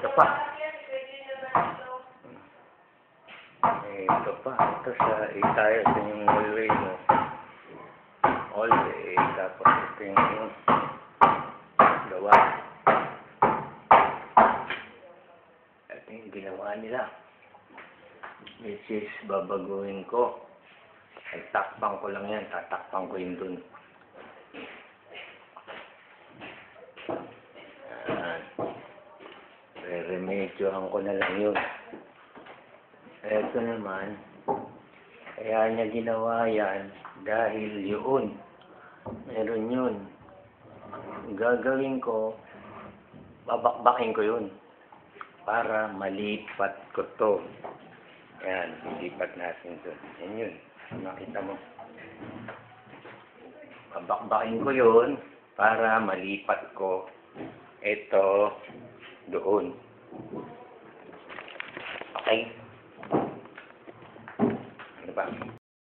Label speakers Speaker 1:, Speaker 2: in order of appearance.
Speaker 1: Ito pa. Ito pa. Ito sa itayos yung hallway mo. Hallway. Tapos ito yung gawa. Ito yung ginawa nila. Which is babaguhin ko. Ay takpang ko lang yan. Tatakpang ko yun dun. Re-remedyohan ko na lang yun. Ito naman, kaya niya ginawa yan dahil yun. Meron yun. Gagawin ko, babakbakin ko yun para malipat ko to. Ayan, lipat natin to. Yan yun. Makita mo. Babakbakin ko yun para malipat ko ito doon. Okay? Ano ba?